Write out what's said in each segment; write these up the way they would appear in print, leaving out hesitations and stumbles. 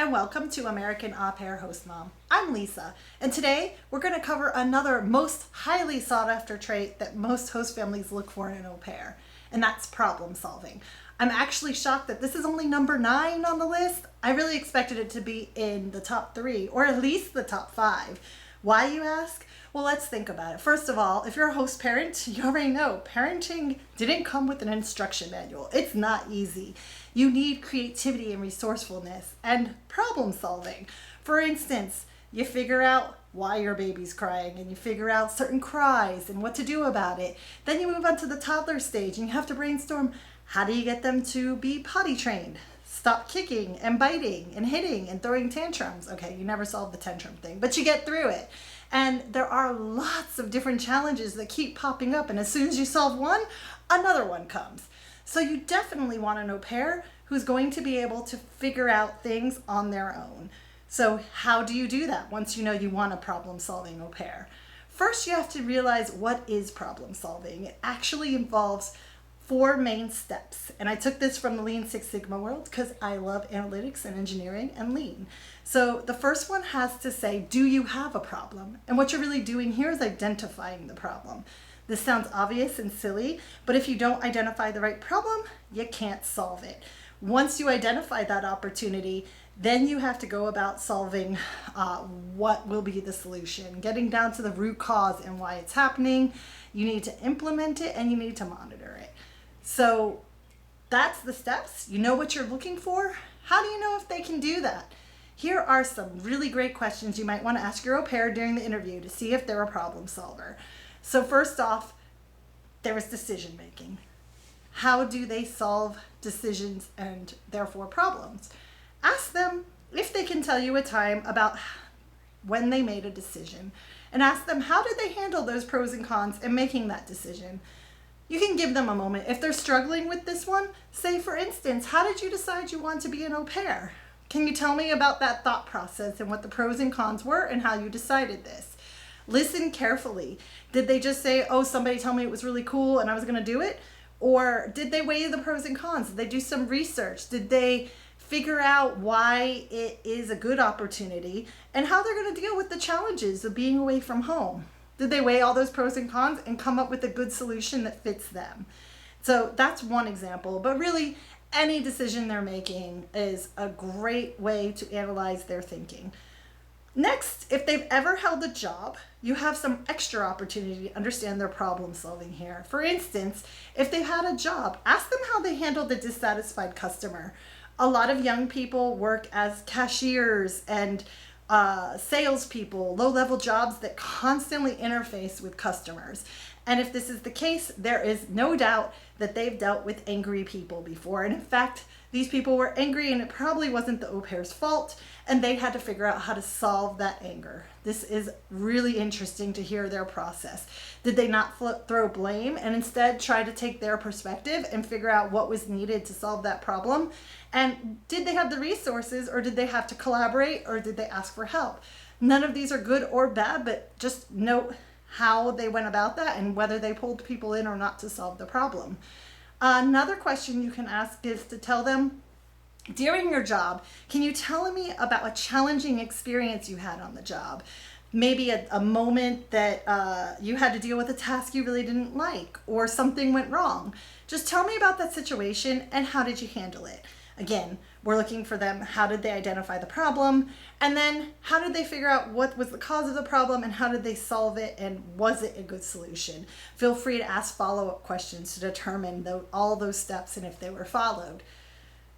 and welcome to American Au Pair Host Mom. I'm Lisa, and today we're going to cover another most highly sought after trait that most host families look for in an au pair, and that's problem solving. I'm actually shocked that this is only number 9 on the list. I really expected it to be in the top 3, or at least the top 5. Why, you ask? Well, let's think about it. First of all, if you're a host parent, you already know parenting didn't come with an instruction manual. It's not easy. You need creativity and resourcefulness and problem solving. For instance, you figure out why your baby's crying and you figure out certain cries and what to do about it. Then you move on to the toddler stage and you have to brainstorm, how do you get them to be potty trained? Stop kicking and biting and hitting and throwing tantrums. Okay, you never solve the tantrum thing, but you get through it. And there are lots of different challenges that keep popping up, and as soon as you solve one, another one comes. So you definitely want an au pair who's going to be able to figure out things on their own. So how do you do that once you know you want a problem-solving au pair? First, you have to realize what is problem solving. It actually involves 4 main steps. And I took this from the Lean Six Sigma world because I love analytics and engineering and lean. So the first one has to say, do you have a problem? And what you're really doing here is identifying the problem. This sounds obvious and silly, but if you don't identify the right problem, you can't solve it. Once you identify that opportunity, then you have to go about solving what will be the solution, getting down to the root cause and why it's happening. You need to implement it and you need to monitor it. So that's the steps. You know what you're looking for. How do you know if they can do that? Here are some really great questions you might want to ask your au pair during the interview to see if they're a problem solver. So first off, there is decision making. How do they solve decisions and therefore problems? Ask them if they can tell you a time about when they made a decision, and ask them how did they handle those pros and cons in making that decision. You can give them a moment. If they're struggling with this one, say for instance, how did you decide you want to be an au pair? Can you tell me about that thought process and what the pros and cons were and how you decided this? Listen carefully. Did they just say, oh, somebody told me it was really cool and I was going to do it? Or did they weigh the pros and cons? Did they do some research? Did they figure out why it is a good opportunity and how they're going to deal with the challenges of being away from home? Did they weigh all those pros and cons and come up with a good solution that fits them? So that's one example, but really any decision they're making is a great way to analyze their thinking. Next, if they've ever held a job, you have some extra opportunity to understand their problem solving here. For instance, if they've had a job, ask them how they handled a dissatisfied customer. A lot of young people work as cashiers and salespeople, low-level jobs that constantly interface with customers. And if this is the case, there is no doubt that they've dealt with angry people before. And in fact, these people were angry and it probably wasn't the au pair's fault, and they had to figure out how to solve that anger. This is really interesting to hear their process. Did they not throw blame and instead try to take their perspective and figure out what was needed to solve that problem? And did they have the resources, or did they have to collaborate, or did they ask for help? None of these are good or bad, but just note how they went about that and whether they pulled people in or not to solve the problem. Another question you can ask is to tell them, during your job, can you tell me about a challenging experience you had on the job? Maybe a moment that you had to deal with a task you really didn't like, or something went wrong. Just tell me about that situation and how did you handle it? Again, we're looking for them, how did they identify the problem? And then how did they figure out what was the cause of the problem and how did they solve it, and was it a good solution? Feel free to ask follow-up questions to determine all those steps and if they were followed.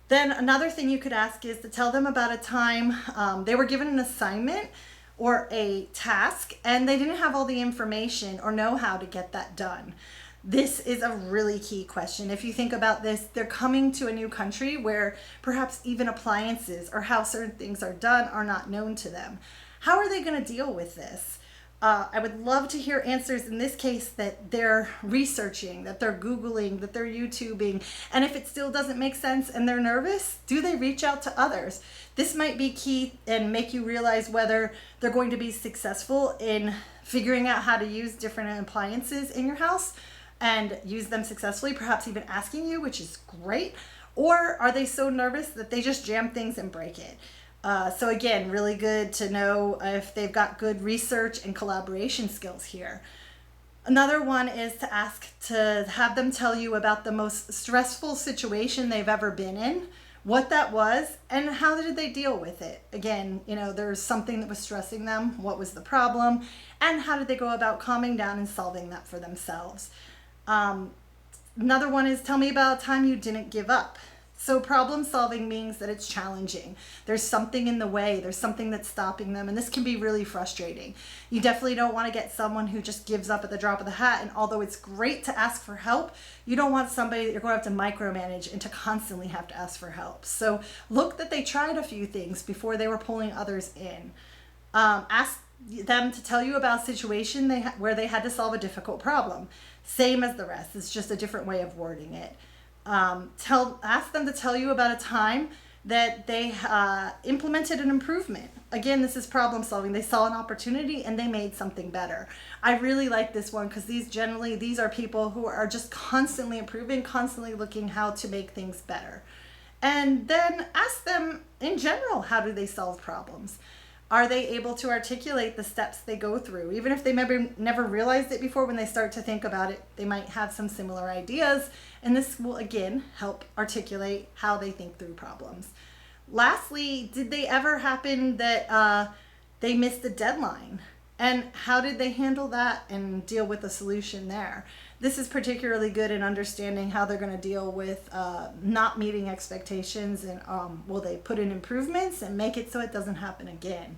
Then another thing you could ask is to tell them about a time they were given an assignment or a task and they didn't have all the information or know how to get that done. This is a really key question. If you think about this, they're coming to a new country where perhaps even appliances or how certain things are done are not known to them. How are they going to deal with this? I would love to hear answers in this case that they're researching, that they're Googling, that they're YouTubing. And if it still doesn't make sense and they're nervous, do they reach out to others? This might be key and make you realize whether they're going to be successful in figuring out how to use different appliances in your house and use them successfully, perhaps even asking you, which is great. Or are they so nervous that they just jam things and break it? So again, really good to know if they've got good research and collaboration skills here. Another one is to ask to have them tell you about the most stressful situation they've ever been in, what that was, and how did they deal with it. Again, there's something that was stressing them, what was the problem, and how did they go about calming down and solving that for themselves. Another one is tell me about a time you didn't give up. So problem solving means that it's challenging. There's something in the way. There's something that's stopping them. And this can be really frustrating. You definitely don't want to get someone who just gives up at the drop of the hat. And although it's great to ask for help, you don't want somebody that you're going to have to micromanage and to constantly have to ask for help. So look that they tried a few things before they were pulling others in. Ask them to tell you about a situation where they had to solve a difficult problem. Same as the rest. It's just a different way of wording it. Ask them to tell you about a time that they implemented an improvement. Again, this is problem solving. They saw an opportunity and they made something better. I really like this one because these are people who are just constantly improving, constantly looking how to make things better. And then ask them in general, how do they solve problems? Are they able to articulate the steps they go through? Even if they never realized it before, when they start to think about it, they might have some similar ideas. And this will, again, help articulate how they think through problems. Lastly, did they ever happen that they missed a deadline? And how did they handle that and deal with a solution there? This is particularly good in understanding how they're going to deal with not meeting expectations, and will they put in improvements and make it so it doesn't happen again.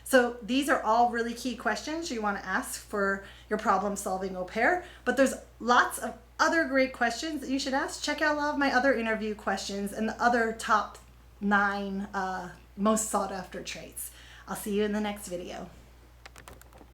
So these are all really key questions you want to ask for your problem solving au pair, but there's lots of other great questions that you should ask. Check out a lot of my other interview questions and the other top 9 most sought after traits. I'll see you in the next video.